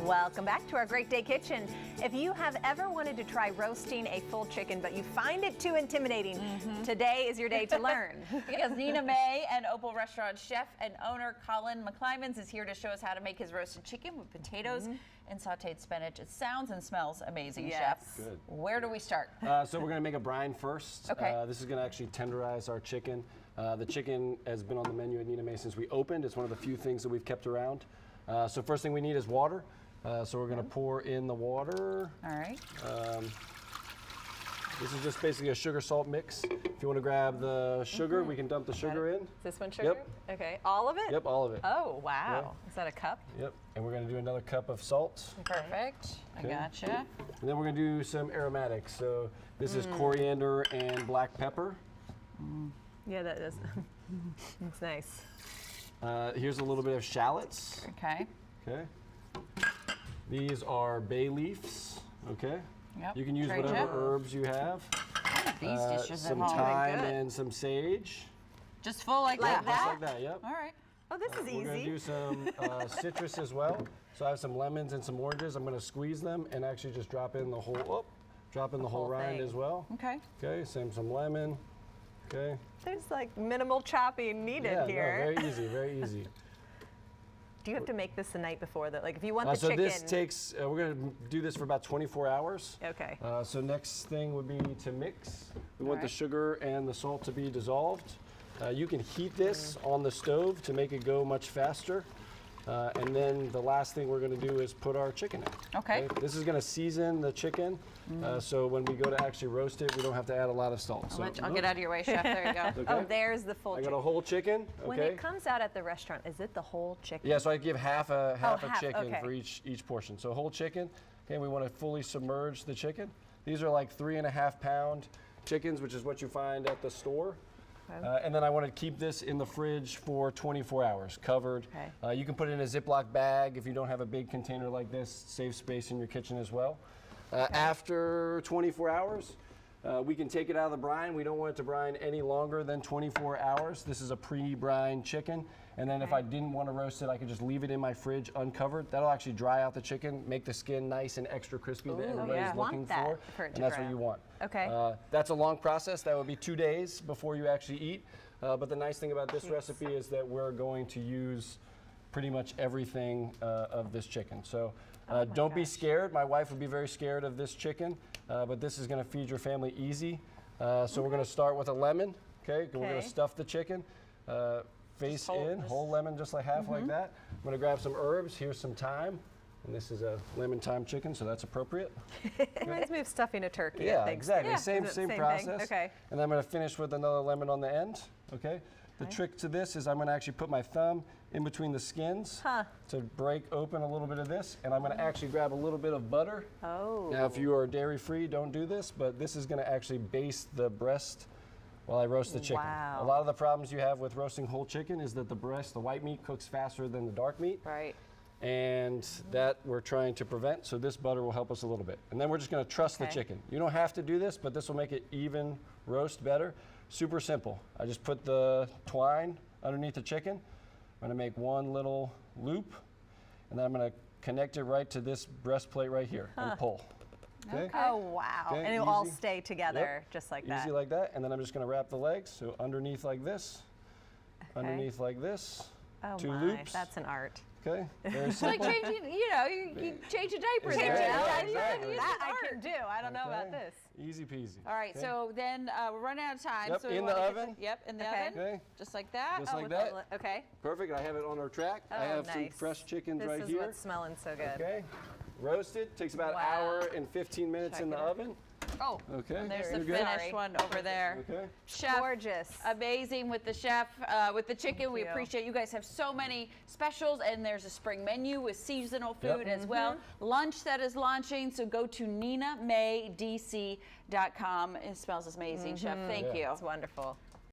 Welcome back to our Great Day Kitchen. If you have ever wanted to try roasting a full chicken, but you find it too intimidating, today is your day to learn. Because Nina May and Opal Restaurant chef and owner Colin McClimans is here to show us how to make his roasted chicken with potatoes and sauteed spinach. It sounds and smells amazing, Chef. Good. Where do we start? So we're going to make a brine first. Okay. This is going to actually tenderize our chicken. The chicken has been on the menu at Nina May since we opened. It's one of the few things that we've kept around. So first thing we need is water. So we're going to pour in the water. All right. This is just basically a sugar salt mix. If you want to grab the sugar, we can dump the sugar in. Is this one sugar? Yep. Okay, all of it? Yep, all of it. Oh, wow. Is that a cup? Yep. And we're going to do another cup of salt. Perfect. I Okay. gotcha. And then we're going to do some aromatics. So this is coriander and black pepper. Yeah, that is. It's nice. Here's a little bit of shallots. Okay. Okay. These are bay leaves. Okay. Yep. You can use Great whatever job. herbs you have. These dishes at Some home. thyme good. and some sage. Just full like Like that? Just like that, yep. All right. Oh, this is We're going to do easy. some citrus as well. So I have some lemons and some oranges. I'm going to squeeze them and actually just drop in the whole, whole rind thing. as well. Okay. Okay, some lemon. Okay. There's like minimal chopping needed Yeah, here. no, very easy, very easy. Do you have to make this the night before? Like if you want the So chicken. this takes, we're going to do this for about 24 hours. Okay. So next thing would be to mix. We want the right. sugar and the salt to be dissolved. You can heat this on the stove to make it go much faster. And then the last thing we're going to do is put our chicken in. Okay. This is going to season the chicken, so when we go to actually roast it, we don't have to add a lot of salt. So, I'll get out of your way, Chef. There you go. Okay. Oh, there's the full I got chicken. a whole chicken. When Okay. it comes out at the restaurant, is it the whole chicken? Yeah, so I give half a half, chicken okay. for each portion. So whole chicken. Okay, we want to fully submerge the chicken. These are like 3.5 pound chickens, which is what you find at the store. And then I want to keep this in the fridge for 24 hours, covered. Okay. You can put it in a Ziploc bag if you don't have a big container like this. Save space in your kitchen as well. After 24 hours, we can take it out of the brine. We don't want it to brine any longer than 24 hours. This is a pre-brine chicken. And then if I didn't want to roast it, I could just leave it in my fridge uncovered. That'll actually dry out the chicken, make the skin nice and extra crispy that everybody's yeah. looking Want that for. for it to And that's dry what you out. want. Okay. That's a long process. That would be 2 days before you actually eat. But the nice thing about this recipe is that we're going to use pretty much everything of this chicken. So don't be scared. My wife would be very scared of this chicken, but this is going to feed your family easy. So we're going to start with a lemon. Okay, we're going to stuff the chicken. Face in, whole lemon just like half like that. I'm going to grab some herbs. Here's some thyme. And this is a lemon thyme chicken, so that's appropriate. It reminds me of stuffing a turkey. Yeah, I think. exactly. Yeah. Same Is it same process. thing? Okay. And then I'm going to finish with another lemon on the end. Okay. The trick to this is I'm going to actually put my thumb in between the skins to break open a little bit of this, and I'm going to actually grab a little bit of butter. Oh. Now, if you are dairy free, don't do this, but this is going to actually baste the breast while I roast the chicken. Wow. A lot of the problems you have with roasting whole chicken is that the breast, the white meat, cooks faster than the dark meat. Right. And that we're trying to prevent, so this butter will help us a little bit. And then we're just going to truss the chicken. You don't have to do this, but this will make it even roast better. Super simple. I just put the twine underneath the chicken. I'm going to make one little loop, and then I'm going to connect it right to this breastplate right here and pull. Okay? Oh, wow. Okay, And it'll all easy. stay together Yep. just like that. Easy like that. And then I'm just going to wrap the legs. So underneath like this, underneath like this, Oh, two my. loops. That's an art. Okay, very It's like simple. changing, you change a diaper. Exactly. there. Yeah, You can exactly. use That this I art. can do. I don't know about this. Easy peasy. All right, Okay. so then we're running out of time. Yep, so we in the wanna get oven. Yep, in the Okay. oven. Okay. Just like that. Just like with that. the okay. Perfect. I have it on our track. I have some nice. fresh chickens This right is here. what's smelling so good. Okay. Roasted. Takes about an Wow. hour and 15 minutes in the oven. Oh, Okay. there's the You're good? finished one over there. Okay. Chef, Gorgeous. amazing with the chef, with the chicken. We you. appreciate you guys have so many specials, and there's a spring menu with seasonal food Yep. as well. Lunch that is launching, so go to ninamaydc.com. It smells amazing, Chef. Thank Yeah. you. It's wonderful.